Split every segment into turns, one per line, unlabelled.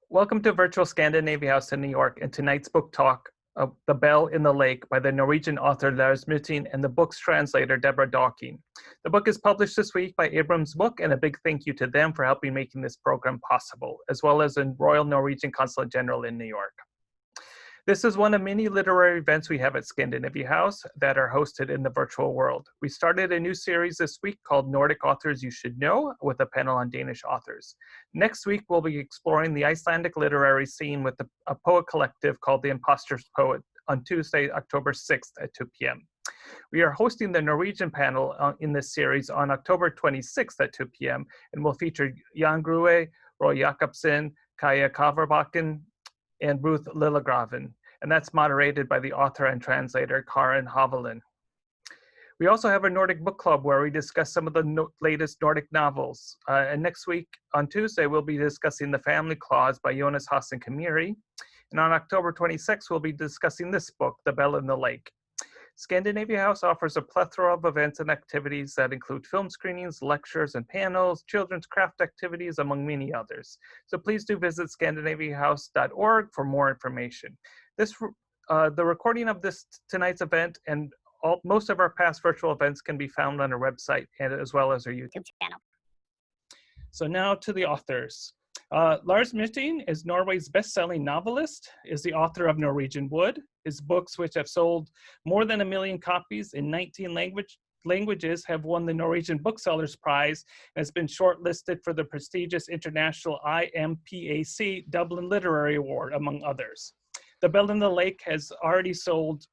Welcome to Virtual Scandinavia House in New York and tonight's book talk of The Bell in the Lake by the Norwegian author Lars Mytting and the book's translator Deborah Dawkin. The book is published this week by Abrams Book, and a big thank you to them for helping making this program possible, as well as the Royal Norwegian Consulate General in New York. This is one of many literary events we have at Scandinavia House that are hosted in the virtual world. We started a new series this week called Nordic Authors You Should Know, with a panel on Danish authors. Next week, we'll be exploring the Icelandic literary scene with a poet collective called The Imposter's Poet on Tuesday, October 6th at 2 p.m. We are hosting the Norwegian panel in this series on October 26th at 2 p.m. and will feature Jan Grue, Roy Jakobsen, Kaja Kaverbakken, and Ruth Lillegraven, and that's moderated by the author and translator Karin Havelen. We also have a Nordic book club where we discuss some of the latest Nordic novels. And next week, on Tuesday, we'll be discussing The Family Clause by Jonas Hassan Kamiri. And on October 26th, we'll be discussing this book, The Bell in the Lake. Scandinavia House offers a plethora of events and activities that include film screenings, lectures and panels, children's craft activities, among many others. So please do visit scandinaviahouse.org for more information. The recording of tonight's event and most of our past virtual events can be found on our website and as well as our YouTube channel. So now to the authors. Lars Mytting is Norway's best-selling novelist, is the author of Norwegian Wood. His books, which have sold more than 1 million copies in 19 languages, have won the Norwegian Booksellers Prize and has been shortlisted for the prestigious international IMPAC Dublin Literary Award, among others. The Bell in the Lake has already sold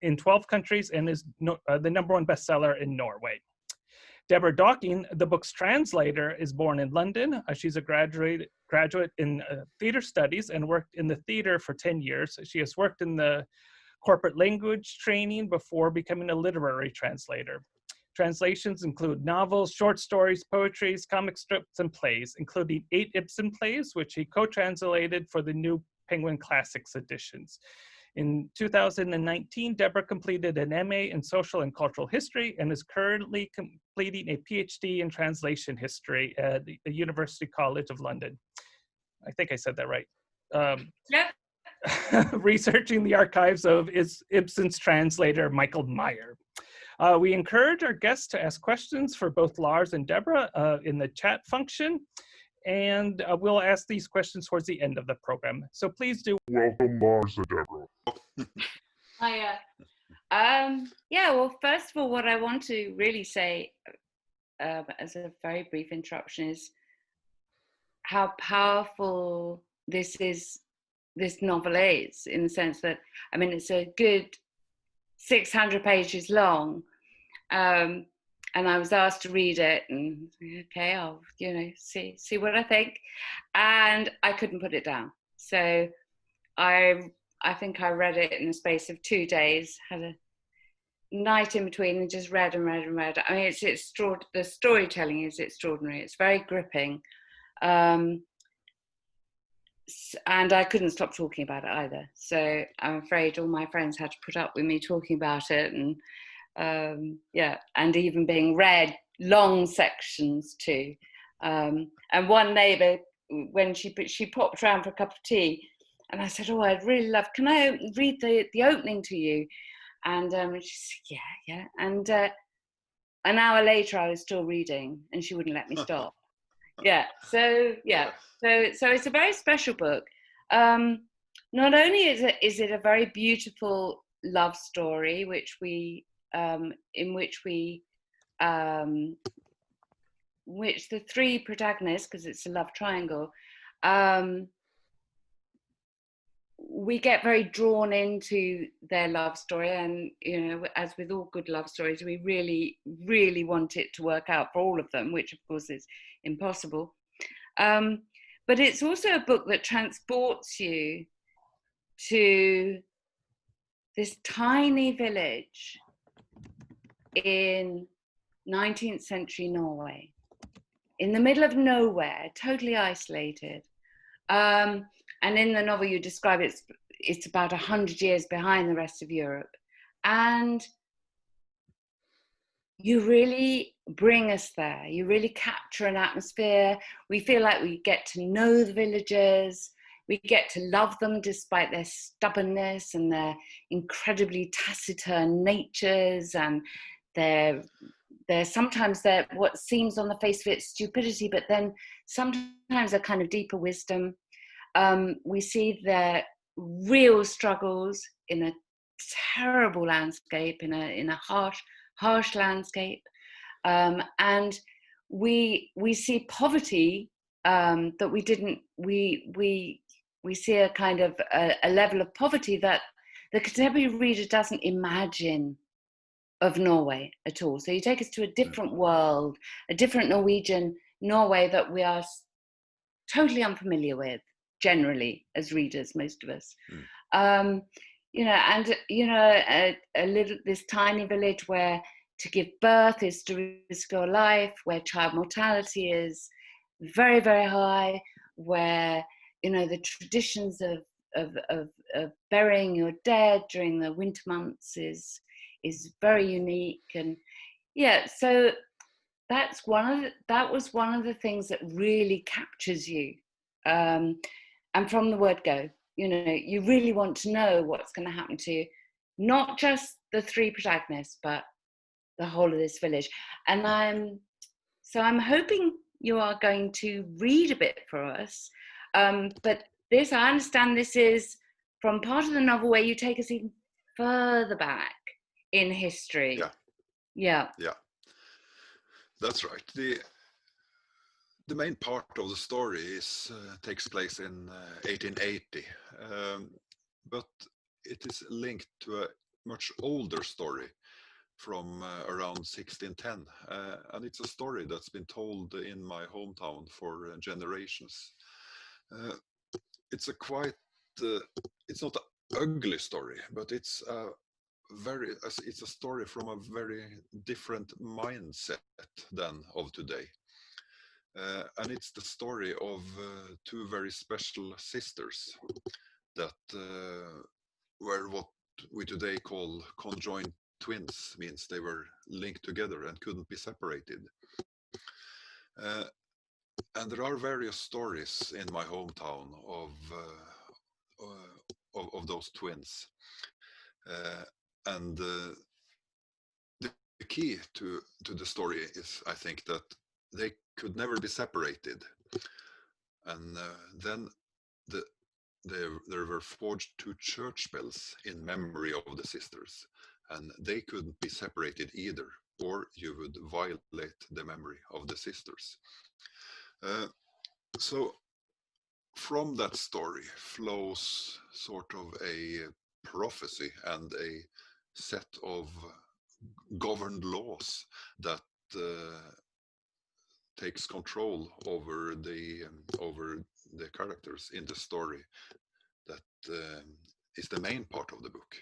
in 12 countries and is the #1 bestseller in Norway. Deborah Dawkin, the book's translator, is born in London. She's a graduate in theater studies and worked in the theater for 10 years. She has worked in the corporate language training before becoming a literary translator. Translations include novels, short stories, poetries, comic strips, and plays, including 8 Ibsen plays, which he co-translated for the new Penguin Classics editions. In 2019, Deborah completed an MA in Social and Cultural History and is currently completing a PhD in Translation History at the University College of London. I think I said that right.
Yeah.
Researching the archives of Ibsen's translator, Michael Meyer. We encourage our guests to ask questions for both Lars and Deborah in the chat function. And we'll ask these questions towards the end of the program. So please do welcome Lars and Deborah.
Hiya. Yeah, well, first of all, what I want to really say as a very brief interruption is how powerful this novel is, in the sense that, I mean, it's a good 600 pages long. And I was asked to read it, and okay, I'll see what I think, and I couldn't put it down. So I think I read it in the space of 2 days. Had a night in between and just read and read and read. I mean, it's the storytelling is extraordinary. It's very gripping, and I couldn't stop talking about it either. So I'm afraid all my friends had to put up with me talking about it, and and even being read long sections too. And one neighbour, when she popped around for a cup of tea, and I said, "Oh, I'd really love. Can I read the opening to you?" And she said, "Yeah." And an hour later, I was still reading, and she wouldn't let me stop. So it's a very special book. Not only is it a very beautiful love story, in which the 3 protagonists, because it's a love triangle, we get very drawn into their love story, and as with all good love stories, we really, really want it to work out for all of them, which of course is impossible. But it's also a book that transports you to this tiny village in 19th century Norway, in the middle of nowhere, totally isolated. And in the novel you describe it's about 100 years behind the rest of Europe. And you really bring us there. You really capture an atmosphere. We feel like we get to know the villagers. We get to love them despite their stubbornness and their incredibly taciturn natures and their sometimes their what seems on the face of it stupidity, but then sometimes a kind of deeper wisdom. We see their real struggles in a terrible landscape, in a harsh landscape, and we see poverty that we see a kind of a level of poverty that the contemporary reader doesn't imagine of Norway at all. So you take us to a different world, a different Norway that we are totally unfamiliar with, generally, as readers, most of us. You know, and you know, a little, this tiny village where to give birth is to risk your life, where child mortality is very, very high, where, you know, the traditions of burying your dead during the winter months is very unique. And yeah, so that was one of the things that really captures you. And from the word go, you know, you really want to know what's going to happen to you, not just the three protagonists, but the whole of this village. And I'm hoping you are going to read a bit for us. But this, I understand this is from part of the novel where you take us even further back in history. Yeah.
That's right. The main part of the story takes place in 1880, but it is linked to a much older story from around 1610, and it's a story that's been told in my hometown for generations. It's a quite, it's not an ugly story, but it's a story from a very different mindset than of today. And it's the story of two very special sisters that were what we today call conjoined twins, means they were linked together and couldn't be separated. And there are various stories in my hometown of those twins. And the key to the story is, I think, that they could never be separated. And then there were forged two church bells in memory of the sisters, and they couldn't be separated either, or you would violate the memory of the sisters. So from that story flows sort of a prophecy and a set of governed laws that takes control over the characters in the story. That is the main part of the book,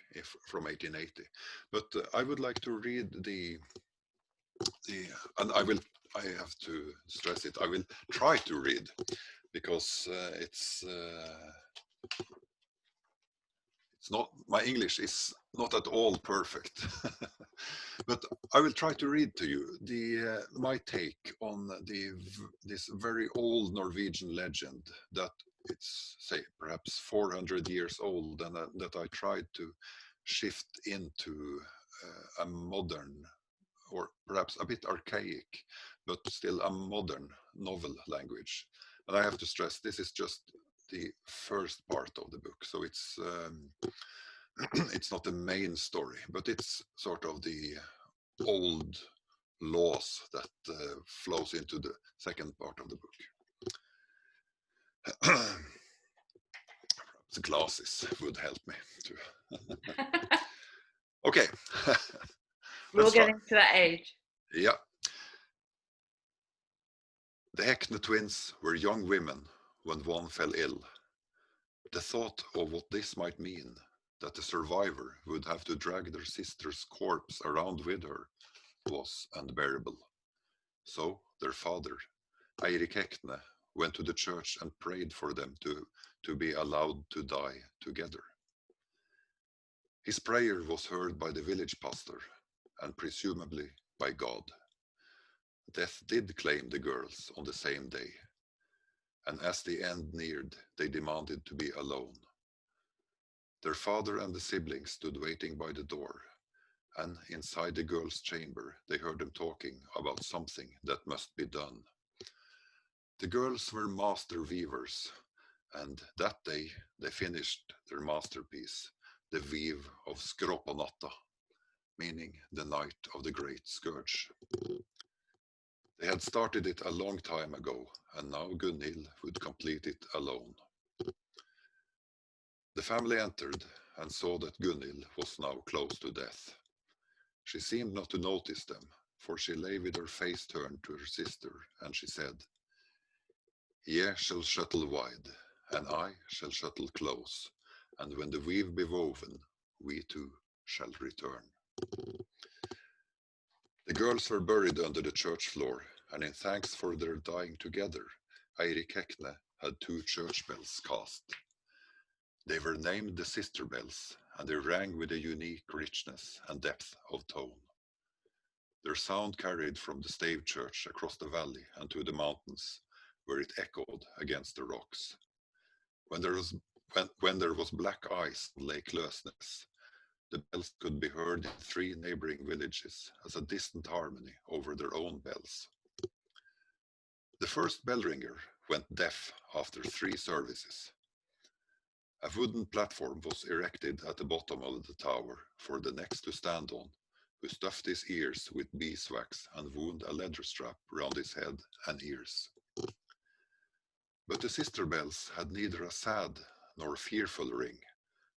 from 1880. But I would like to read and I have to stress it, I will try to read, because it's not, my English is not at all perfect. But I will try to read to you my take on this very old Norwegian legend that it's, say, perhaps 400 years old, and that I tried to shift into a modern, or perhaps a bit archaic, but still a modern novel language. And I have to stress, this is just the first part of the book, so it's it's not the main story, but it's sort of the old laws that flows into the second part of the book. The glasses would help me too. Okay.
We're getting to that age.
Yeah. The Hekne twins were young women when one fell ill. The thought of what this might mean, that the survivor would have to drag their sister's corpse around with her, was unbearable. So their father, Eirik Hekne, went to the church and prayed for them to be allowed to die together. His prayer was heard by the village pastor, and presumably by God. Death did claim the girls on the same day, and as the end neared, they demanded to be alone. Their father and the siblings stood waiting by the door, and inside the girls' chamber they heard them talking about something that must be done. The girls were master weavers, and that day they finished their masterpiece, the weave of Skropanatta, meaning the night of the great scourge. They had started it a long time ago, and now Gunhild would complete it alone. The family entered and saw that Gunhild was now close to death. She seemed not to notice them, for she lay with her face turned to her sister, and she said, "Ye shall shuttle wide, and I shall shuttle close, and when the weave be woven, we two shall return." The girls were buried under the church floor, and in thanks for their dying together, KJÆRLIGHET had 2 church bells cast. They were named the sister bells, and they rang with a unique richness and depth of tone. Their sound carried from the stave church across the valley and to the mountains, where it echoed against the rocks. When there was black ice on Lake Løsnes, the bells could be heard in 3 neighboring villages as a distant harmony over their own bells. The first bell ringer went deaf after 3 services. A wooden platform was erected at the bottom of the tower for the next to stand on, who stuffed his ears with beeswax and wound a leather strap round his head and ears. But the sister bells had neither a sad nor a fearful ring.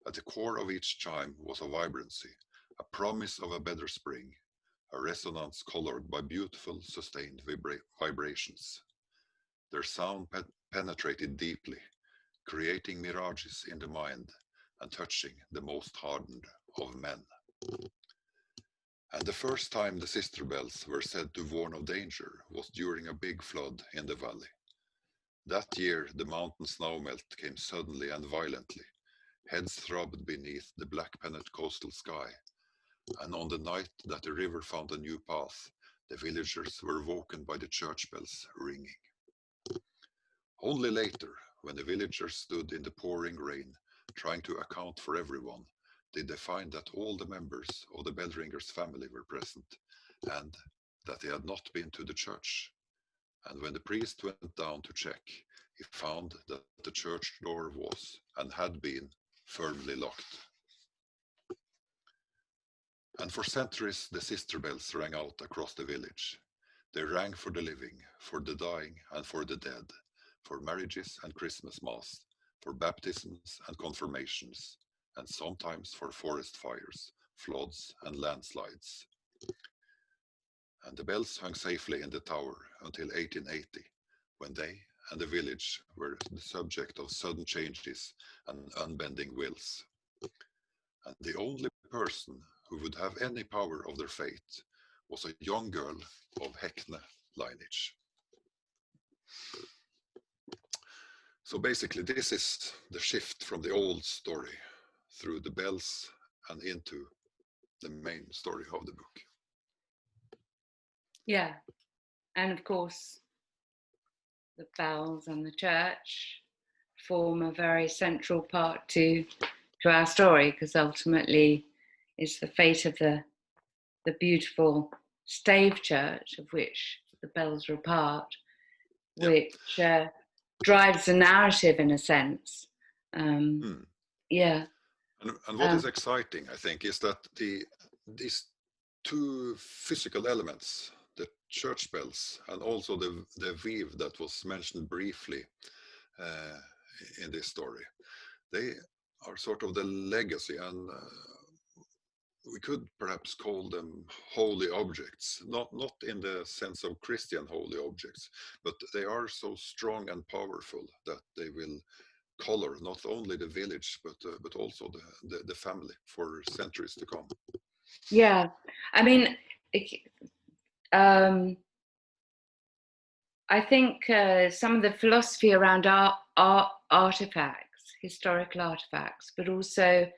At the core of each chime was a vibrancy, a promise of a better spring, a resonance colored by beautiful, sustained vibrations. Their sound penetrated deeply, creating mirages in the mind and touching the most hardened of men. And the first time the sister bells were said to warn of danger was during a big flood in the valley. That year the mountain snowmelt came suddenly and violently. Heads throbbed beneath the black-penned coastal sky, and on the night that the river found a new path, the villagers were woken by the church bells ringing. Only later, when the villagers stood in the pouring rain, trying to account for everyone, did they find that all the members of the bell ringer's family were present, and that they had not been to the church. And when the priest went down to check, he found that the church door was, and had been, firmly locked. And for centuries the sister bells rang out across the village. They rang for the living, for the dying, and for the dead, for marriages and Christmas mass, for baptisms and confirmations, and sometimes for forest fires, floods, and landslides. And the bells hung safely in the tower until 1880, when they and the village were the subject of sudden changes and unbending wills. And the only person who would have any power of their fate was a young girl of Häckne lineage. So basically this is the shift from the old story through the bells and into the main story of the book.
Yeah, and of course the bells and the church form a very central part to our story, because ultimately it's the fate of the beautiful stave church, of which the bells are a part, which drives the narrative in a sense. Yeah.
And what is exciting, I think, is that these 2 physical elements, the church bells and also the weave that was mentioned briefly in this story, they are sort of the legacy, and we could perhaps call them holy objects, not in the sense of Christian holy objects, but they are so strong and powerful that they will color not only the village but also the family for centuries to come.
Yeah, I mean, I think some of the philosophy around artifacts, historical artifacts, but also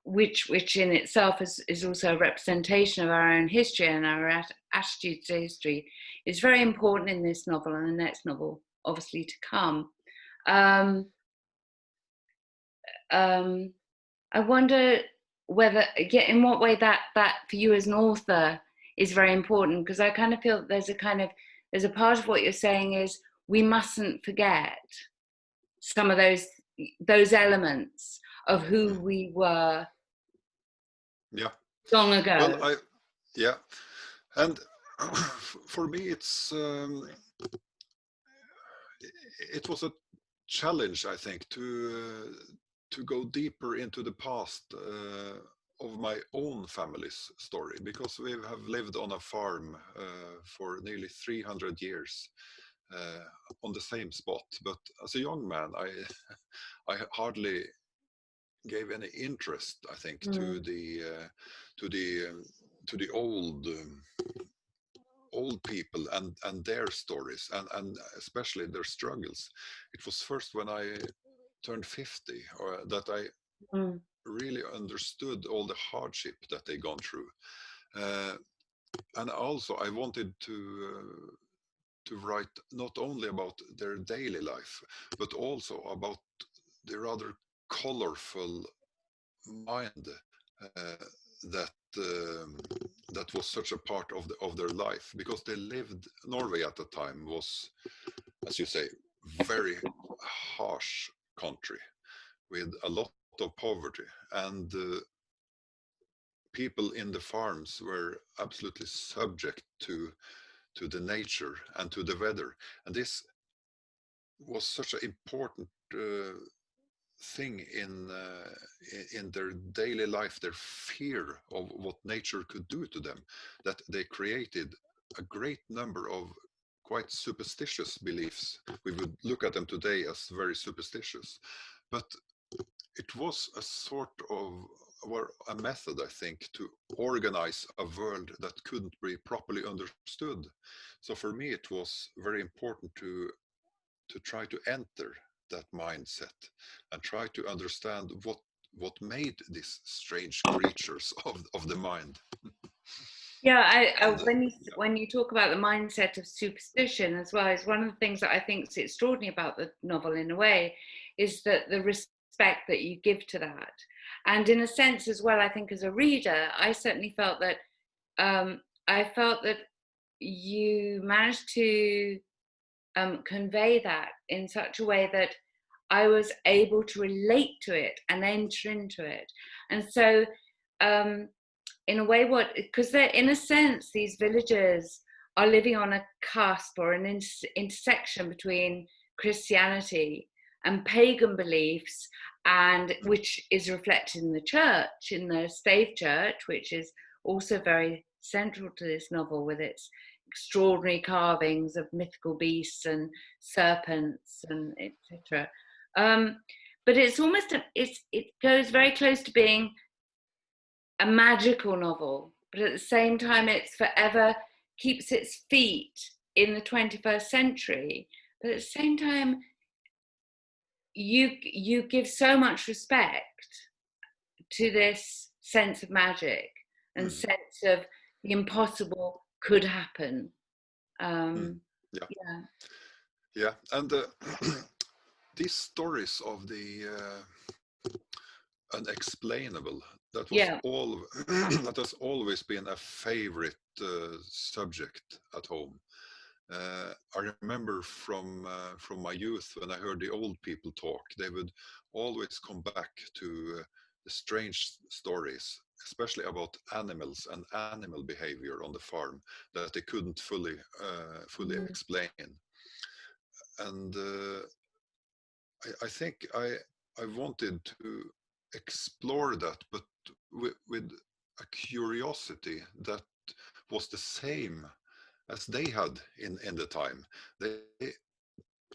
which in itself is also a representation of our own history and our attitude to history, is very important in this novel and the next novel, obviously, to come. I wonder whether, in what way that for you as an author is very important, because I kind of feel that there's a part of what you're saying is we mustn't forget some of those elements of who we were long ago.
Well, and for me, it was a challenge, I think, to go deeper into the past of my own family's story, because we have lived on a farm for nearly 300 years on the same spot. But as a young man, I hardly gave any interest, I think, to the old people and their stories and especially their struggles. It was first when I turned 50 that I really understood all the hardship that they gone through, and also I wanted to write not only about their daily life but also about the rather colorful mind that was such a part of their life, because they lived. Norway at the time was, as you say, very harsh country with a lot of poverty, and people in the farms were absolutely subject to the nature and to the weather, and this was such an important thing in their daily life, their fear of what nature could do to them, that they created a great number of quite superstitious beliefs. We would look at them today as very superstitious, but it was a sort of, or a method, I think, to organize a world that couldn't be properly understood. So for me, it was very important to try to enter that mindset and try to understand what made these strange creatures of the mind.
Yeah, when you talk about the mindset of superstition as well, is one of the things that I think is extraordinary about the novel in a way, is that the respect that you give to that. And in a sense as well, I think as a reader, I certainly felt that you managed to convey that in such a way that I was able to relate to it and enter into it. And so in a way, because they're, in a sense, these villagers are living on a cusp or an intersection between Christianity and pagan beliefs, and which is reflected in the church, in the stave church, which is also very central to this novel with its extraordinary carvings of mythical beasts and serpents and etc. But it's almost it goes very close to being a magical novel, but at the same time it's forever keeps its feet in the 21st century. But at the same time, you give so much respect to this sense of magic and sense of the impossible could happen.
Yeah, and these stories of the unexplainable, that has always been a favorite subject at home. I remember from my youth, when I heard the old people talk, they would always come back to the strange stories, especially about animals and animal behavior on the farm that they couldn't fully explain. And I think I wanted to explore that, but with a curiosity that was the same as they had in the time. They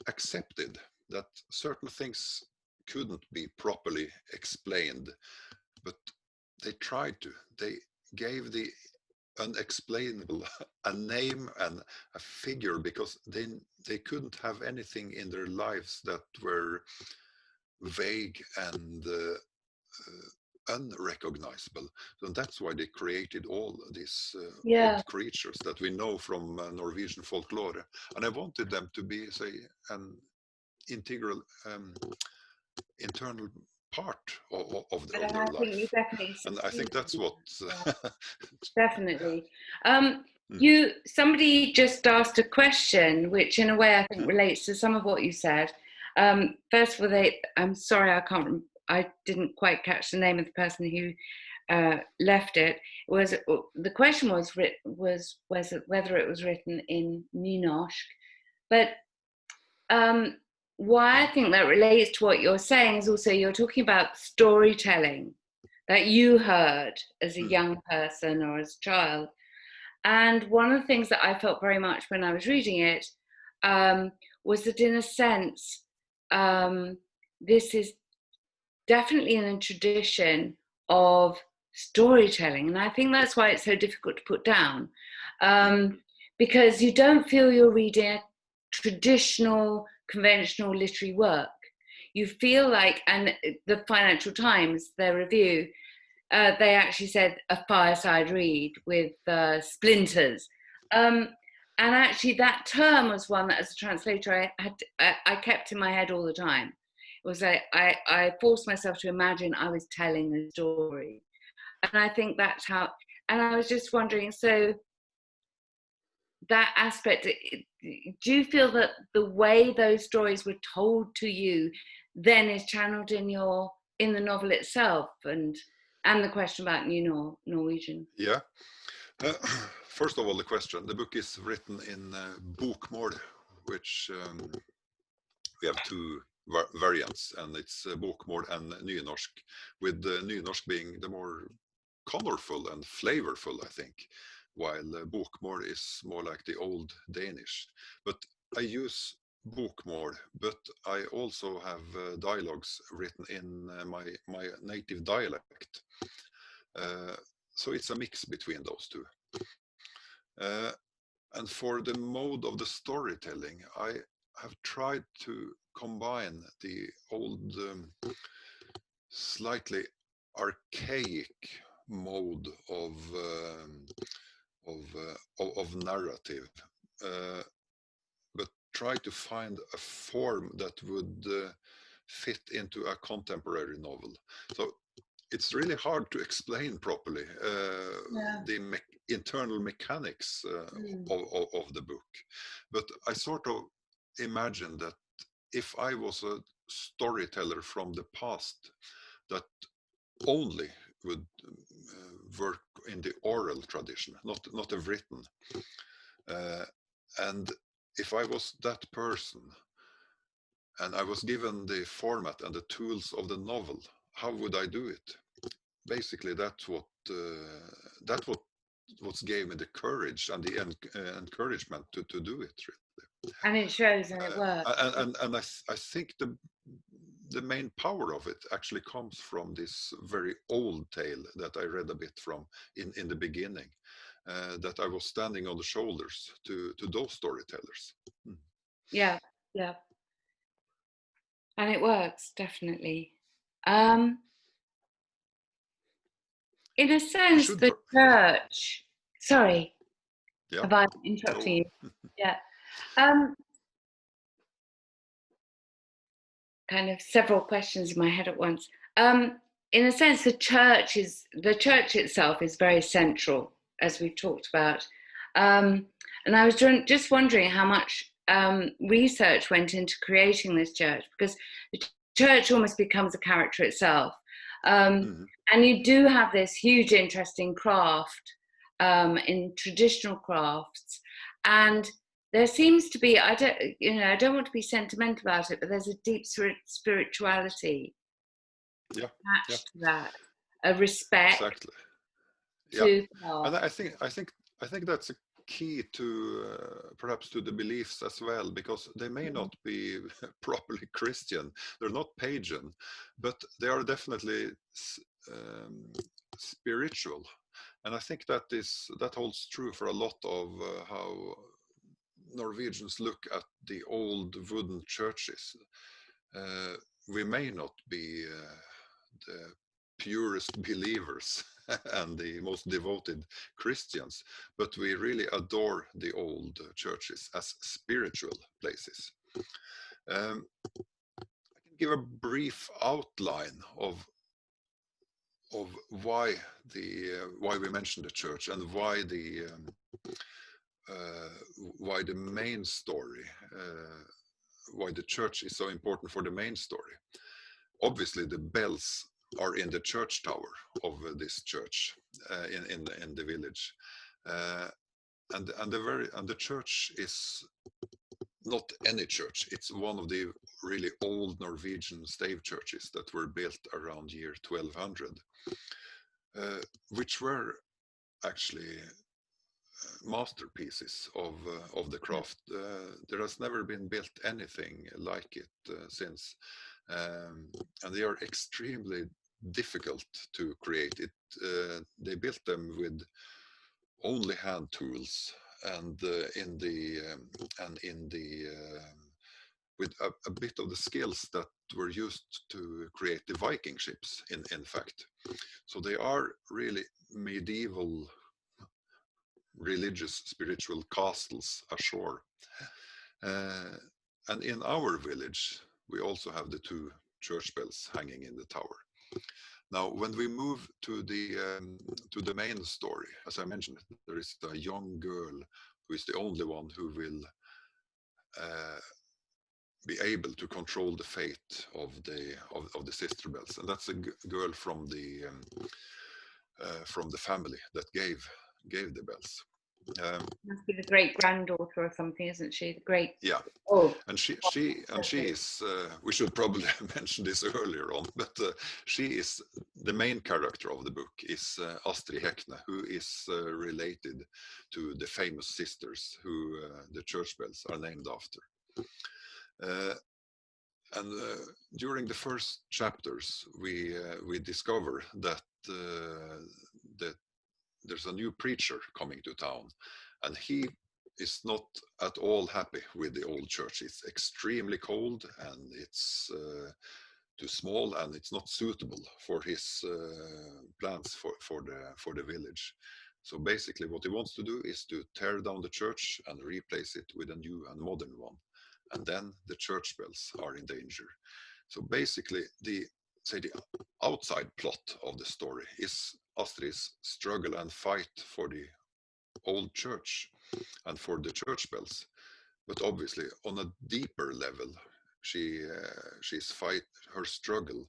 accepted that certain things couldn't be properly explained, but they tried to. They gave the unexplainable a name and a figure, because they couldn't have anything in their lives that were vague and unrecognizable. So that's why they created all these
Yeah.
odd creatures that we know from Norwegian folklore. And I wanted them to be, say, an integral, internal part of
But
their
I think you
life.
definitely
And I think
succeeded.
that's what...
Yeah, definitely.
Mm.
Somebody just asked a question, which in a way I think relates to some of what you said. First of all, I'm sorry, I didn't quite catch the name of the person who left it. The question was whether it was written in nynorsk, but why I think that relates to what you're saying is also you're talking about storytelling that you heard as a young person or as a child. And one of the things that I felt very much when I was reading it was that in a sense, this is definitely in a tradition of storytelling. And I think that's why it's so difficult to put down. Because you don't feel you're reading a traditional, conventional literary work. You feel like, and the Financial Times, their review, they actually said a fireside read with splinters. And actually that term was one that as a translator I kept in my head all the time. It was like I forced myself to imagine I was telling a story. And I think that's how, and I was just wondering, so that aspect, do you feel that the way those stories were told to you then is channeled in the novel itself, and the question about New Norwegian?
Yeah. First of all, the question. The book is written in bokmål, which we have two variants, and it's bokmål and nynorsk, with nynorsk being the more colorful and flavorful, I think, while bokmål is more like the old Danish. But I use bokmål, but I also have dialogues written in my native dialect. So it's a mix between those two. And for the mode of the storytelling, I have tried to combine the old, slightly archaic mode of narrative, but try to find a form that would fit into a contemporary novel. So it's really hard to explain properly the internal mechanics of the book. But I sort of imagine that if I was a storyteller from the past that only would work in the oral tradition, not a written, and if I was that person and I was given the format and the tools of the novel, how would I do it? Basically, that's what gave me the courage and the encouragement to do it. Really.
And it shows, and it works.
And I think the main power of it actually comes from this very old tale that I read a bit from in the beginning, that I was standing on the shoulders to those storytellers.
Yeah, yeah. And it works, definitely. In a sense, the church, sorry,
yeah.
have I interrupted you? Yeah. Kind of several questions in my head at once. In a sense, the church itself is very central, as we've talked about. And I was just wondering how much research went into creating this church, because the church almost becomes a character itself. And you do have this huge interest in craft, in traditional crafts, and there seems to be, I don't want to be sentimental about it, but there's a deep spirituality attached to that, a respect.
Exactly.
To
and I think that's a key to perhaps to the beliefs as well, because they may not be properly Christian, they're not pagan, but they are definitely spiritual, and I think that holds true for a lot of how Norwegians look at the old wooden churches. We may not be the purest believers and the most devoted Christians, but we really adore the old churches as spiritual places. I can give a brief outline of why we mention the church and why the main story, why the church is so important for the main story. Obviously, the bells are in the church tower of this church in the village, and the church is not any church. It's one of the really old Norwegian stave churches that were built around year 1200, which were actually masterpieces of the craft. There has never been built anything like it since, and they are extremely difficult to create. They built them with only hand tools and with a bit of the skills that were used to create the Viking ships, in fact. So they are really medieval religious spiritual castles ashore. And in our village, we also have the 2 church bells hanging in the tower. Now, when we move to the main story, as I mentioned, there is a young girl who is the only one who will be able to control the fate of the sister bells, and that's a girl from the family that gave the bells.
Must be the great granddaughter or something, isn't she? The great.
Yeah.
Oh.
And she is. We should probably mention this earlier on, but she is the main character of the book. Is Astrid Hekne, who is related to the famous sisters who the church bells are named after. And during the first chapters, we discover that there's a new preacher coming to town, and he is not at all happy with the old church. It's extremely cold, and it's too small, and it's not suitable for his plans for the village. So basically, what he wants to do is to tear down the church and replace it with a new and modern one. And then the church bells are in danger. So basically, the outside plot of the story is Astrid's struggle and fight for the old church and for the church bells. But obviously, on a deeper level, her struggle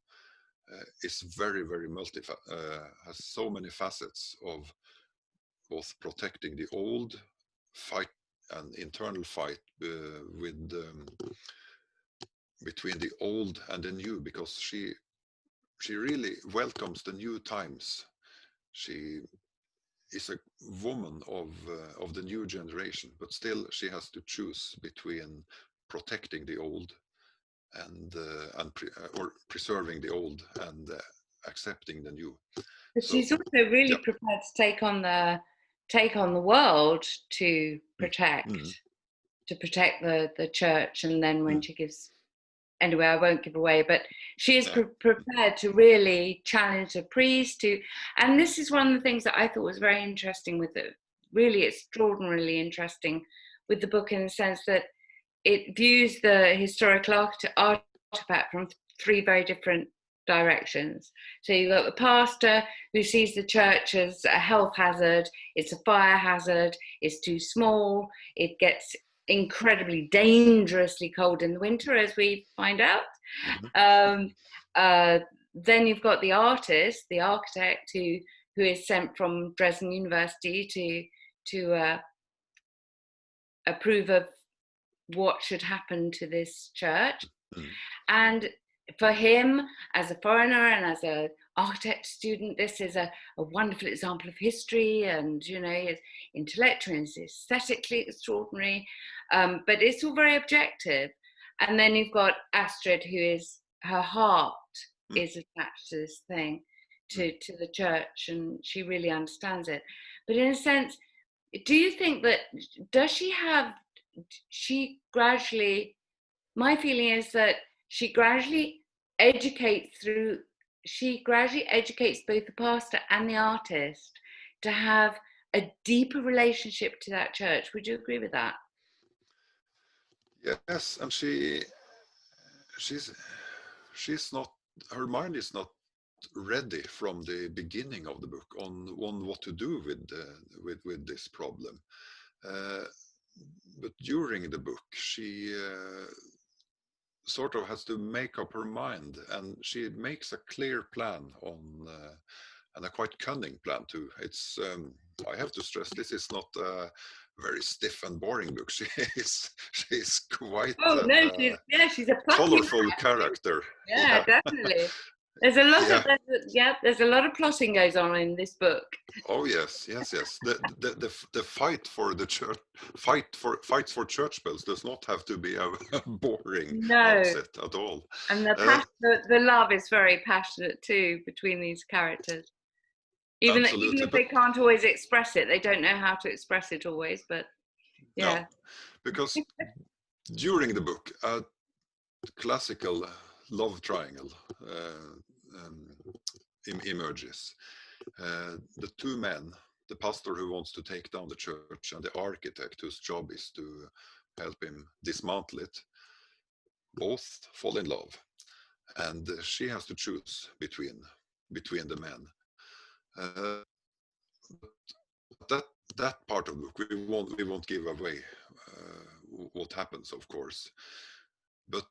is very, very has so many facets of both protecting the old, fight an internal fight between the old and the new, because she really welcomes the new times. She is a woman of the new generation, but still she has to choose between protecting the old or preserving the old and accepting the new.
But she's also really prepared to take on the world to protect the church. And then when she gives, anyway, I won't give away, but she is prepared to really challenge the priest and this is one of the things that I thought was very interesting with it, really extraordinarily interesting with the book, in the sense that it views the historical artifact from 3 very different directions. So you've got the pastor who sees the church as a health hazard, it's a fire hazard, it's too small, it gets incredibly dangerously cold in the winter, as we find out. Then you've got the artist, the architect, who is sent from Dresden University to approve of what should happen to this church. And for him, as a foreigner and as an architect student, this is a wonderful example of history, and it's intellectual and aesthetically extraordinary, but it's all very objective. And then you've got Astrid, who is, her heart is attached to this thing, to the church, and she really understands it. But in a sense, do you think that, my feeling is that she gradually educates through, she gradually educates both the pastor and the artist to have a deeper relationship to that church. Would you agree with that?
Yes, and she's not, her mind is not ready from the beginning of the book on what to do with this problem. But during the book, she sort of has to make up her mind, and she makes a clear plan on, and a quite cunning plan too. It's I have to stress, this is not a very stiff and boring book. She's quite
she's a
colorful character.
Yeah, definitely. There's a lot of there's a lot of plotting goes on in this book.
Oh yes. The fight for the church, fights for church bells does not have to be a boring outset at all.
And the love is very passionate too between these characters. Even if they can't always express it, they don't know how to express it always. But yeah,
no, because during the book, a classical love triangle emerges. The two men, the pastor who wants to take down the church and the architect whose job is to help him dismantle it, both fall in love, and she has to choose between the men. That part of the book, we won't give away what happens, of course. But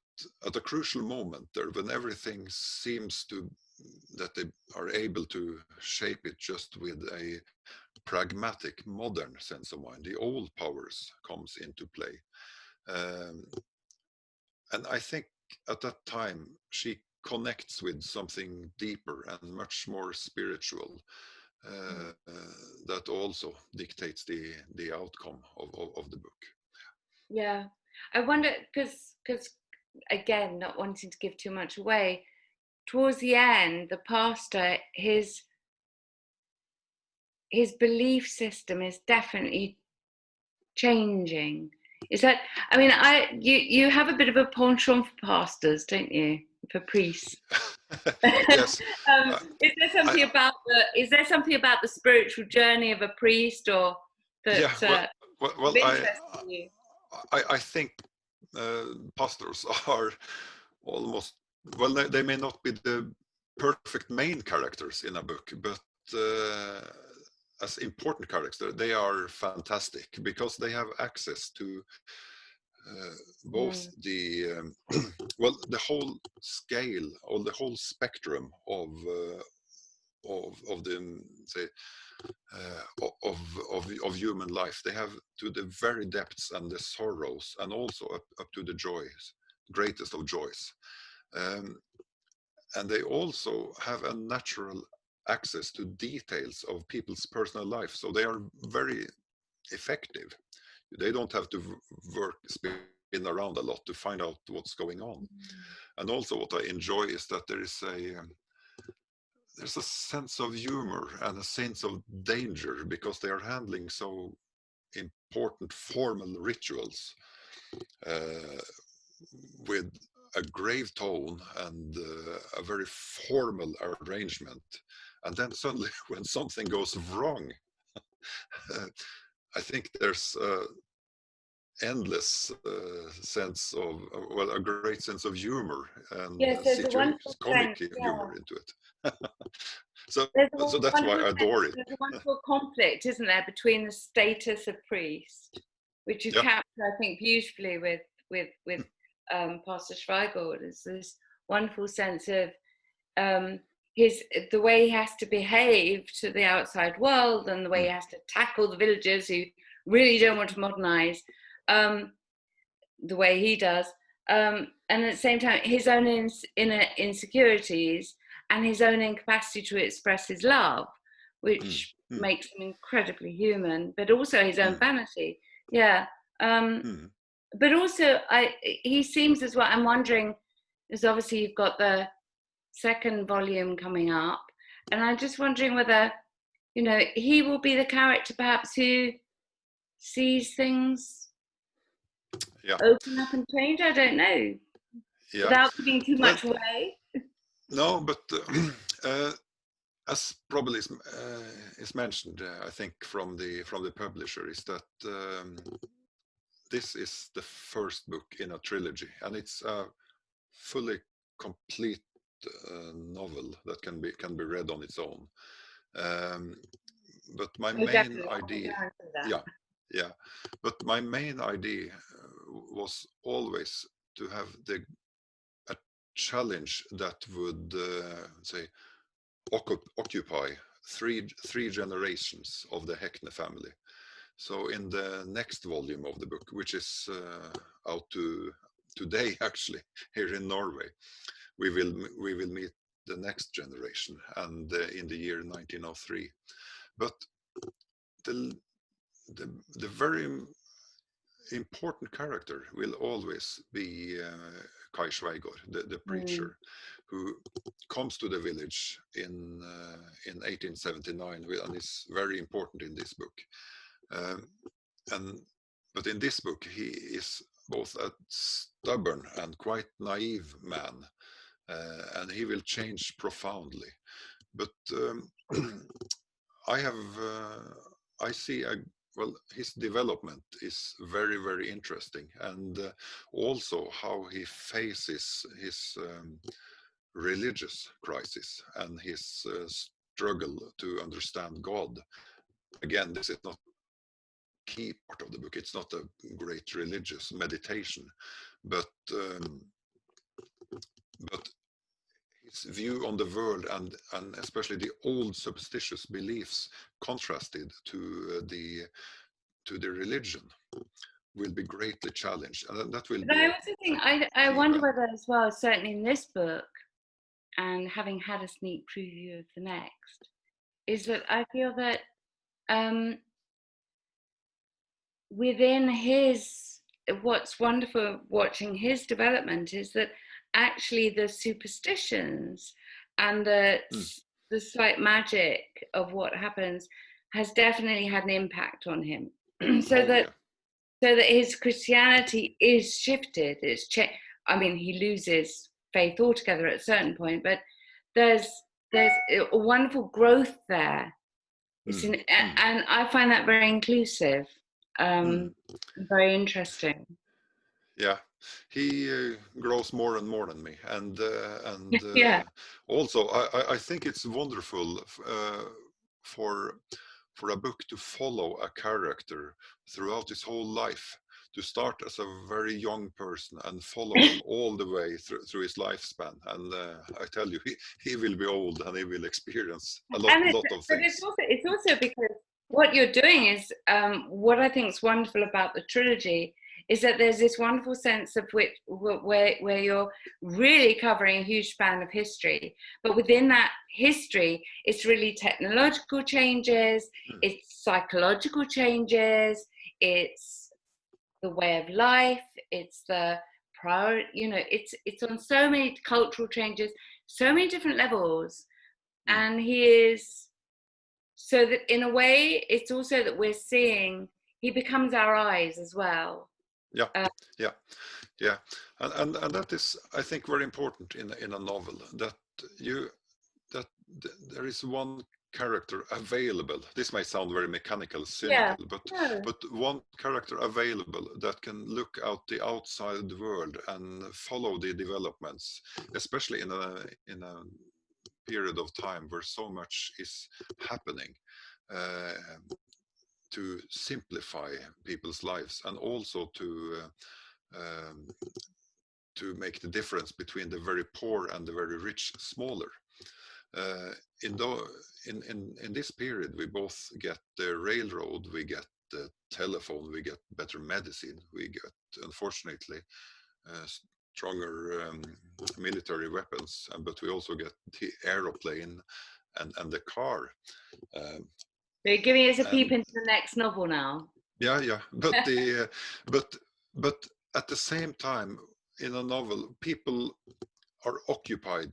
at a crucial moment there, when everything seems to that they are able to shape it just with a pragmatic, modern sense of mind, the old powers comes into play. And I think at that time she connects with something deeper and much more spiritual. That also dictates the outcome of the book.
Yeah, I wonder, because again, not wanting to give too much away, towards the end, the pastor, his belief system is definitely changing. Is that? I mean, you have a bit of a penchant for pastors, don't you? For priests.
Yes.
Is there something about the spiritual journey of a priest, or that
I think pastors are almost, well, they may not be the perfect main characters in a book, but as important characters, they are fantastic because they have access to both the the whole scale or the whole spectrum of the, say, of human life. They have to the very depths and the sorrows, and also up to the joys, greatest of joys. And they also have a natural access to details of people's personal life, so they are very effective. They don't have to spin around a lot to find out what's going on. And also what I enjoy is that there's a sense of humor and a sense of danger, because they are handling so important formal rituals with a grave tone and a very formal arrangement. And then suddenly when something goes wrong, I think there's endless sense of, well, a great sense of humor and comic humor into it. So that's why I adore it.
There's a wonderful conflict, isn't there, between the status of priest, which you capture, I think, beautifully with Pastor Schweigel. There's this wonderful sense of the way he has to behave to the outside world, and the way he has to tackle the villagers who really don't want to modernize the way he does, and at the same time his own inner insecurities and his own incapacity to express his love, which makes him incredibly human, but also his own vanity. But also he seems as well, I'm wondering, because obviously you've got the second volume coming up, and I'm just wondering whether, you know, he will be the character perhaps who sees things open up and change. I don't know, without giving too much away.
No, but As probably is mentioned, I think from the publisher, is that this is the first book in a trilogy, and it's a fully complete novel that can be read on its own. But my main idea, but my main idea was always to have a challenge that would say occupy three generations of the Häckne family. So in the next volume of the book, which is out today actually here in Norway, we will meet the next generation, and in the year 1903. But the very important character will always be KJÆRLIGHET, the preacher, who comes to the village in 1879, and is very important in this book. But in this book, he is both a stubborn and quite naive man, and he will change profoundly. But I see well, his development is very, very interesting, and also how he faces his religious crisis and his struggle to understand God. Again, this is not key part of the book. It's not a great religious meditation, but his view on the world and especially the old superstitious beliefs contrasted to the religion will be greatly challenged, and that will.
But I also think I wonder whether as well, certainly in this book, and having had a sneak preview of the next, is that I feel that within his, what's wonderful watching his development is that actually the superstitions and the slight magic of what happens has definitely had an impact on him. So that his Christianity is shifted. I mean, he loses faith altogether at a certain point, but there's a wonderful growth there. And I find that very inclusive, very interesting.
Yeah, he grows more and more than me, and also I think it's wonderful for a book to follow a character throughout his whole life, to start as a very young person and follow him all the way through his lifespan. And I tell you, he will be old and he will experience a lot of things.
But it's also because what you're doing is, what I think is wonderful about the trilogy is that there's this wonderful sense of where you're really covering a huge span of history. But within that history, it's really technological changes, it's psychological changes, it's the way of life, it's the prior, it's on so many cultural changes, so many different levels. And he is, so that in a way, it's also that we're seeing, he becomes our eyes as well.
Yeah, and that is, I think, very important in a novel, that there is one character available. This may sound very mechanical, cynical, but one character available that can look out the outside world and follow the developments, especially in a period of time where so much is happening. To simplify people's lives, and also to make the difference between the very poor and the very rich smaller. In this period, we both get the railroad, we get the telephone, we get better medicine, we get, unfortunately, stronger military weapons, but we also get the aeroplane and the car.
So you're giving us a peep into the next novel now.
Yeah, but at the same time, in a novel, people are occupied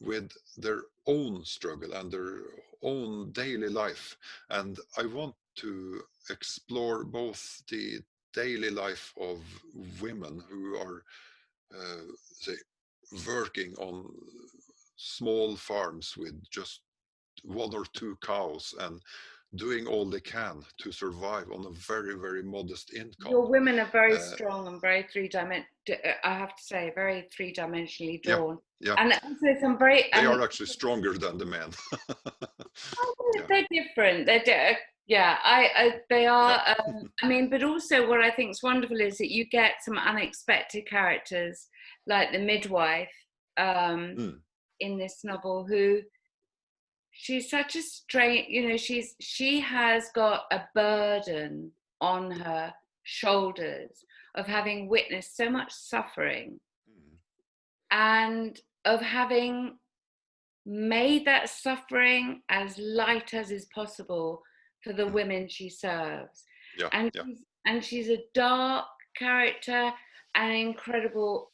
with their own struggle and their own daily life, and I want to explore both the daily life of women who are say working on small farms with just 1 or 2 cows and doing all they can to survive on a very, very modest income.
Your women are very strong and very I have to say, very three-dimensionally drawn.
Yeah.
And also some very...
They are actually stronger than the men.
They're different. They are. I mean, but also what I think is wonderful is that you get some unexpected characters, like the midwife in this novel, who she's such a strange, you know, she has got a burden on her shoulders of having witnessed so much suffering and of having made that suffering as light as is possible for the women she serves. And she's a dark character, an incredible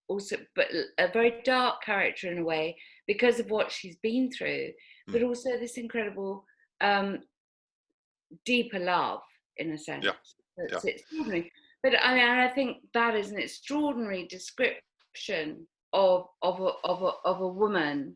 also, but a very dark character in a way because of what she's been through, but also this incredible deeper love in a sense. That's extraordinary. But I think that is an extraordinary description of a woman.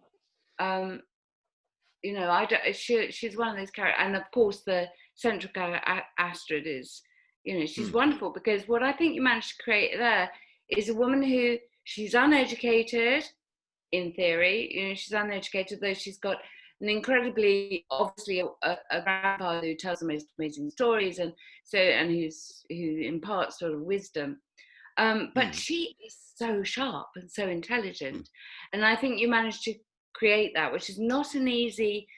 You know, she's one of those characters, and of course the central character Astrid is, you know, she's wonderful, because what I think you managed to create there is a woman who, she's uneducated in theory, you know, she's uneducated, though she's got an incredibly, obviously a grandfather who tells the most amazing stories, and who imparts sort of wisdom. But she is so sharp and so intelligent, and I think you managed to create that, which is not an easy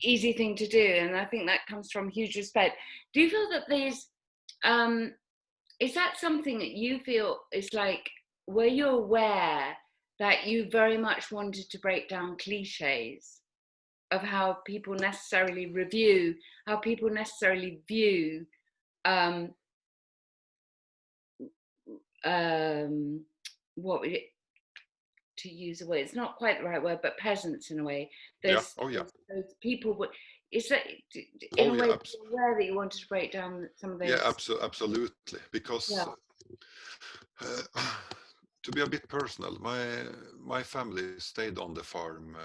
thing to do, and I think that comes from huge respect. Do you feel that these is that something that you feel is like, were you aware that you very much wanted to break down cliches of how people necessarily view what would it, to use a word, it's not quite the right word, but peasants in a way. Those people, is that in a way aware that you wanted to break down some of those?
Yeah, absolutely. Because to be a bit personal, my family stayed on the farm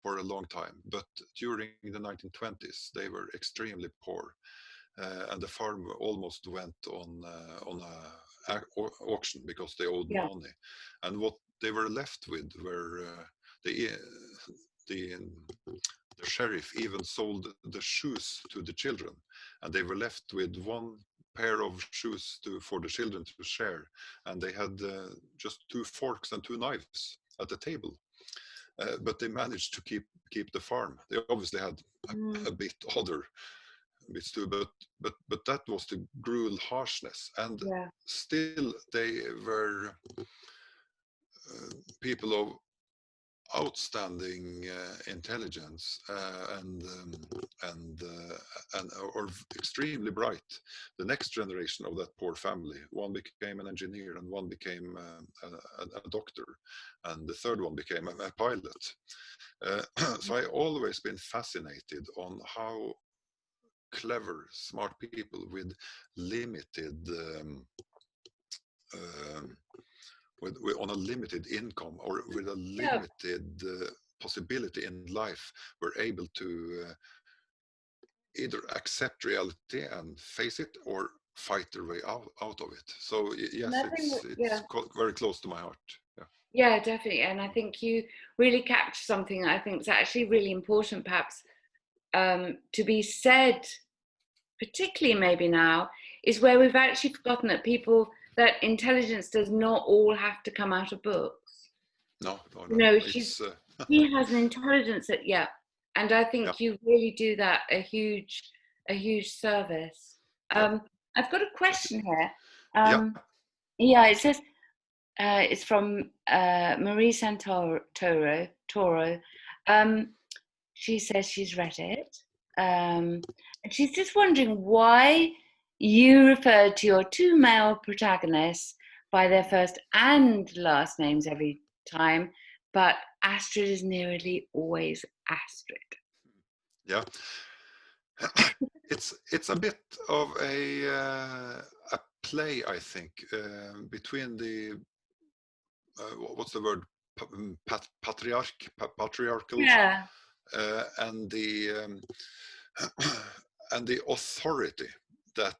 for a long time, but during the 1920s they were extremely poor, and the farm almost went on a auction because they owed money, and what they were left with were the sheriff even sold the shoes to the children, and they were left with one pair of shoes for the children to share, and they had just 2 forks and 2 knives at the table, but they managed to keep the farm. They obviously had a bit other bits too, but that was the cruel harshness, and still they were people of outstanding intelligence or extremely bright. The next generation of that poor family, one became an engineer, and one became a doctor, and the third one became a pilot. So I always been fascinated on how clever, smart people with limited on a limited income or with a limited possibility in life were able to either accept reality and face it, or fight their way out of it. So yes, it's very close to my heart.
Yeah, definitely. And I think you really capture something that I think is actually really important, perhaps to be said, particularly maybe now, is where we've actually forgotten that intelligence does not all have to come out of books.
No.
You know, he has an intelligence that, and I think you really do that a huge service. I've got a question here. It says, it's from Marie Santoro. She says she's read it. And she's just wondering why you referred to your 2 male protagonists by their first and last names every time, but Astrid is nearly always Astrid.
Yeah. It's a bit of a play, I think, between the what's the word, patriarchal,
Yeah.
and the and the authority that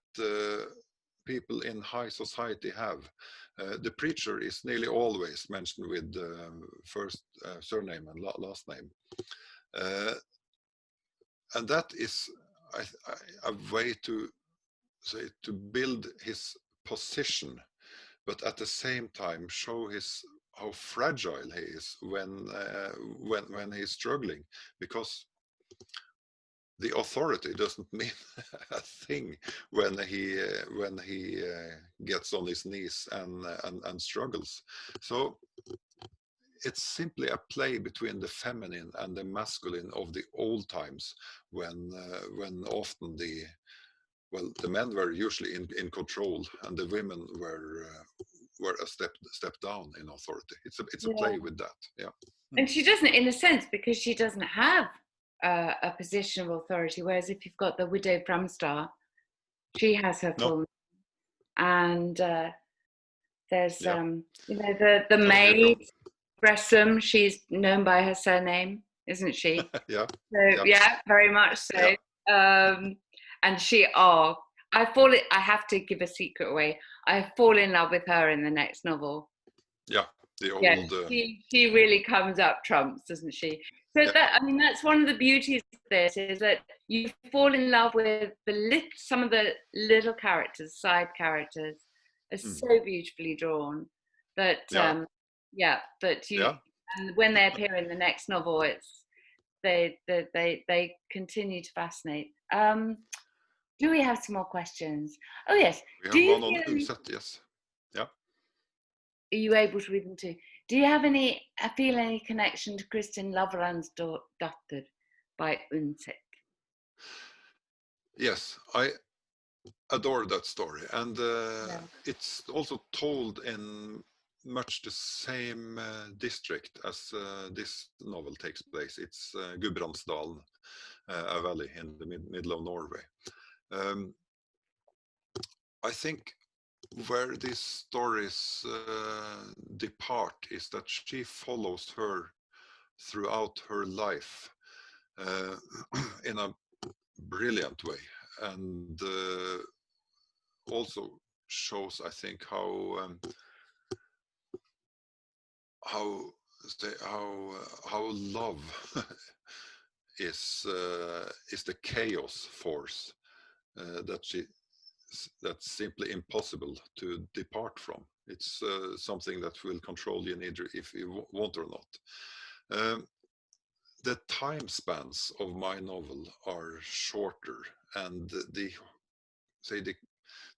people in high society have. The preacher is nearly always mentioned with first surname and last name, and that is a way to say, to build his position, but at the same time show how fragile he is when he's struggling, because the authority doesn't mean a thing when he gets on his knees and struggles. So it's simply a play between the feminine and the masculine of the old times, when often the men were usually in control and the women were a step down in authority. It's a play with that. Yeah.
And she doesn't, in a sense, because she doesn't have a position of authority, whereas if you've got the widow Bramstar, she has her full name. And there's the maid Gresham, she's known by her surname, isn't she?
Yeah.
So yeah, very much so. Yeah. And I have to give a secret away. I fall in love with her in the next novel.
Yeah, the old.
Yeah, she really comes up trumps, doesn't she? So that's one of the beauties of this, is that you fall in love with some of the little characters, side characters, are so beautifully drawn. But and when they appear in the next novel, they continue to fascinate. Do we have some more questions? Oh yes.
We have one on Untitled, yes. Yeah.
Are you able to read them too? Do you have feel any connection to Kristin Lavransdatter by Untitled?
Yes, I adore that story, and it's also told in much the same district as this novel takes place. It's Gudbrandsdalen, a valley in the middle of Norway. I think where these stories depart is that she follows her throughout her life in a brilliant way, and also shows, I think, how love is the chaos force that's simply impossible to depart from. It's something that will control you either if you want or not. The time spans of my novel are shorter, and the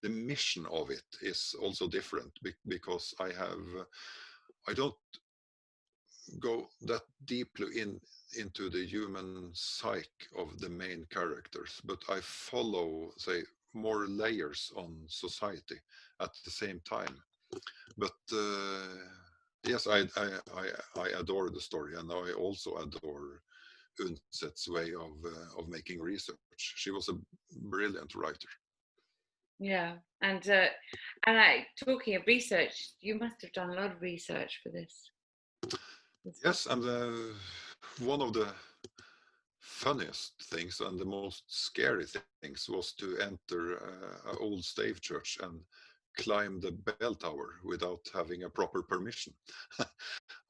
mission of it is also different, because I don't go that deeply into the human psyche of the main characters, but I follow, more layers on society at the same time. But yes, I adore the story, and I also adore Undset's way of making research. She was a brilliant writer.
Yeah, and talking of research, you must have done a lot of research for this.
Yes, and one of the funniest things and the most scary things was to enter an old stave church and climb the bell tower without having a proper permission.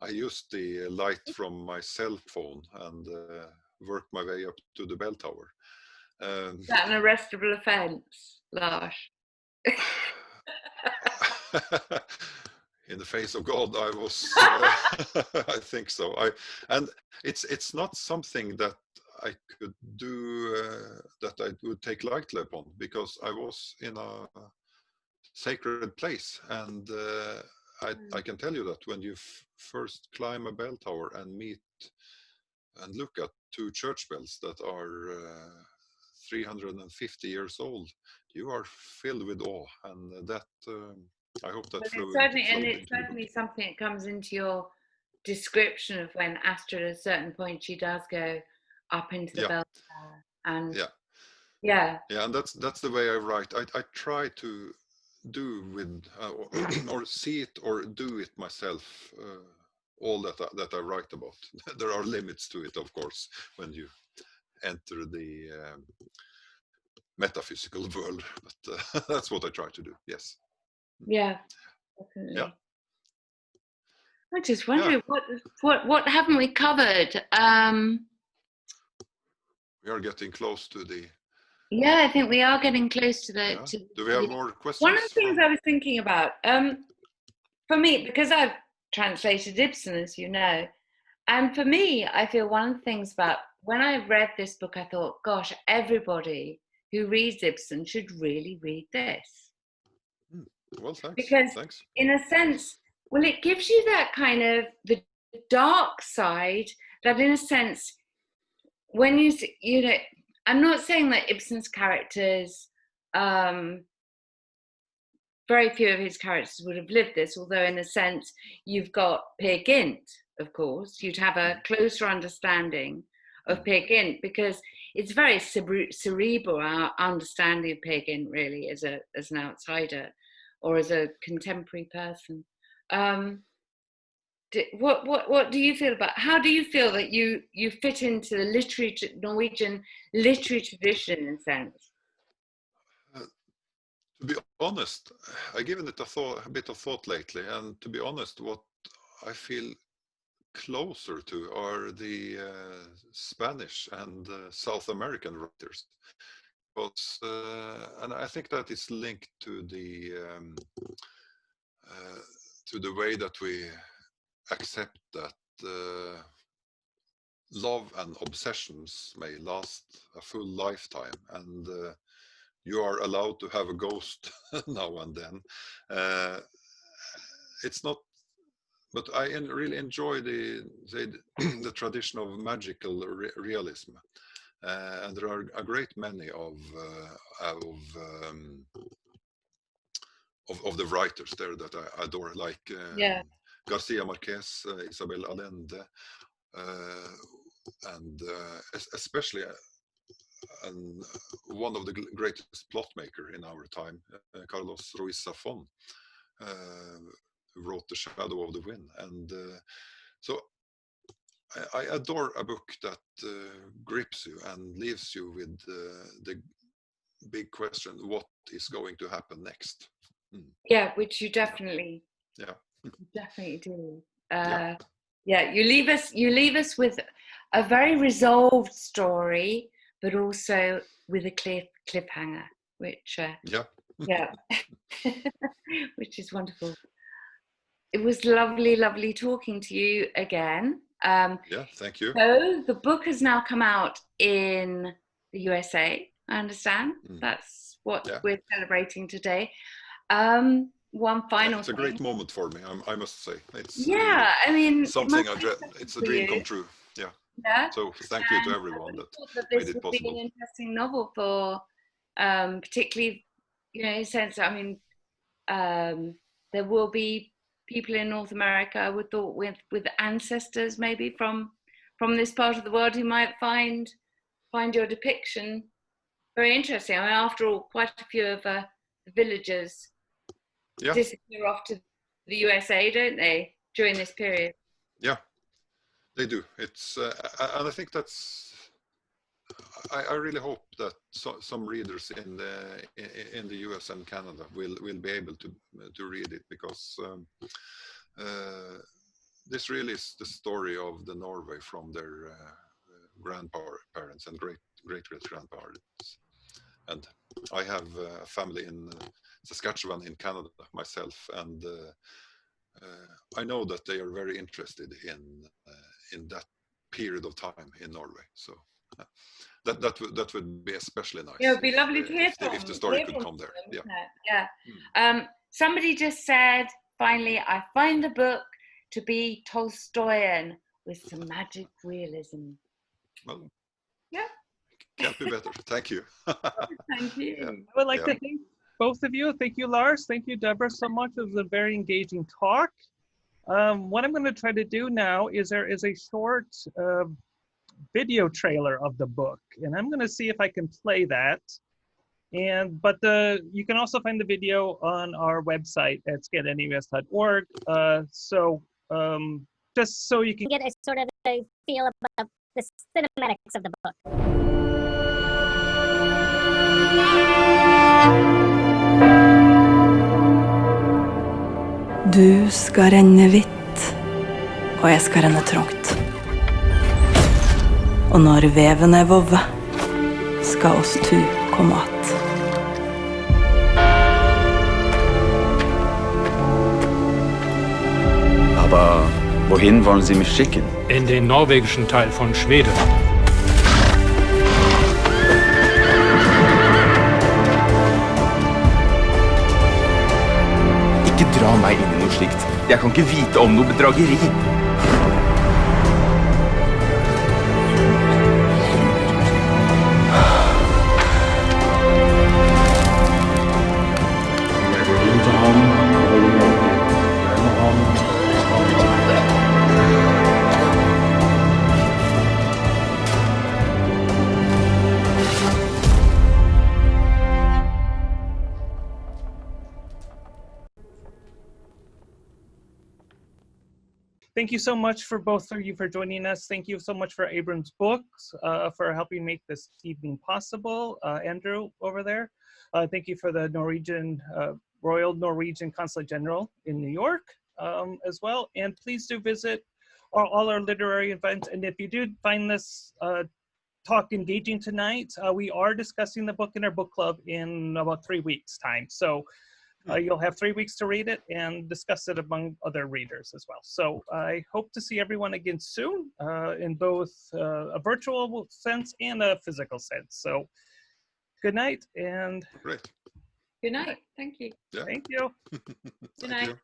I used the light from my cell phone and worked my way up to the bell tower.
Is that an arrestable offence, Lars?
In the face of God, I was. I think so. And it's not something that I could do, that I would take lightly upon, because I was in a sacred place, and I can tell you that when you first climb a bell tower and meet and look at two church bells that are 350 years old, you are filled with awe, and that I hope that
it's certainly something that comes into your description of when Astrid, at a certain point, she does go up into the bell tower, and and that's
the way I write. I try to do with or see it or do it myself. All that I write about. There are limits to it, of course, when you enter the metaphysical world, but that's what I try to do. Yes.
Yeah, definitely.
Yeah.
I just wondering what haven't we covered?
We are getting close to the.
Yeah, I think we are getting close to the.
Yeah. Do we have more questions?
One of the things I was thinking about, for me, because I've translated Ibsen, as you know, and for me, I feel one of the things about when I read this book, I thought, gosh, everybody who reads Ibsen should really read this.
Well, thanks.
Because
thanks.
In a sense, well, it gives you that kind of the dark side that, in a sense, when you know, I'm not saying that Ibsen's characters, very few of his characters would have lived this, although in a sense, you've got Peer Gynt, of course, you'd have a closer understanding of Peer Gynt, because it's very cerebral, our understanding of Peer Gynt, really, as an outsider or as a contemporary person. What do you feel about, how do you feel that you fit into the Norwegian literary tradition, in a sense?
To be honest, I've given it a bit of thought lately, and to be honest, what I feel closer to are the Spanish and South American writers, but and I think that is linked to the way that we accept that love and obsessions may last a full lifetime, and you are allowed to have a ghost now and then. It's not, but I really enjoy the tradition of magical realism, and there are a great many of the writers there that I adore, like Garcia Marquez, Isabel Allende, and especially. And one of the greatest plot maker in our time, Carlos Ruiz Zafón, wrote The Shadow of the Wind, and so I adore a book that grips you and leaves you with the big question: what is going to happen next?
Yeah, which you definitely, definitely do. You leave us with a very resolved story, but also with a cliffhanger, which which is wonderful. It was lovely talking to you again.
Thank you.
So the book has now come out in the USA, I understand. That's what we're celebrating today. One final
it's a great moment for me, I must say. It's
I mean,
something it's a dream come true. So thank you to everyone that
this
made it
would
possible.
be an interesting novel for, particularly, in a sense. I mean, there will be people in North America, I would thought, with ancestors maybe from this part of the world, who might find your depiction very interesting. I mean, after all, quite a few of the villagers disappear off to the USA, don't they, during this period? Yeah,
they do. It's and I think that's. I really hope that some readers in the US and Canada will be able to read it, because this really is the story of the Norway from their grandparents and great grandparents. And I have a family in Saskatchewan in Canada myself, and I know that they are very interested in that period of time in Norway. So that would be especially nice.
Yeah, it would be lovely to hear
if the story could come there.
Somebody just said, finally, I find the book to be Tolstoyan with some magic realism.
Well, can't be better. Thank you.
Thank you.
I would like to thank both of you. Thank you, Lars. Thank you, Deborah, so much. It was a very engaging talk. What I'm going to try to do now is there is a short video trailer of the book, and I'm going to see if I can play that. But you can also find the video on our website at scandinavias.org. Just so you can
get a sort of a feel about the cinematics of the book.
Du skal renne hvitt, og jeg skal renne trangt. Og når veven er vovve, skal oss to komme att.
Aber wohin wollen Sie mich schicken?
In den norwegischen Teil von Schweden.
Ikke dra meg inn i noe slikt. Jeg kan ikke vite om noe bedrageri.
Thank you so much for both of you for joining us. Thank you so much for Abram's Books for helping make this evening possible. Andrew over there. Thank you for the Norwegian, Royal Norwegian Consulate General in New York as well. And please do visit all our literary events. And if you do find this talk engaging tonight, we are discussing the book in our book club in about 3 weeks' time. So you'll have 3 weeks to read it and discuss it among other readers as well. So I hope to see everyone again soon in both a virtual sense and a physical sense. So good night and
Great.
Good night. Thank you.
Yeah.
thank you.
Good night.
You.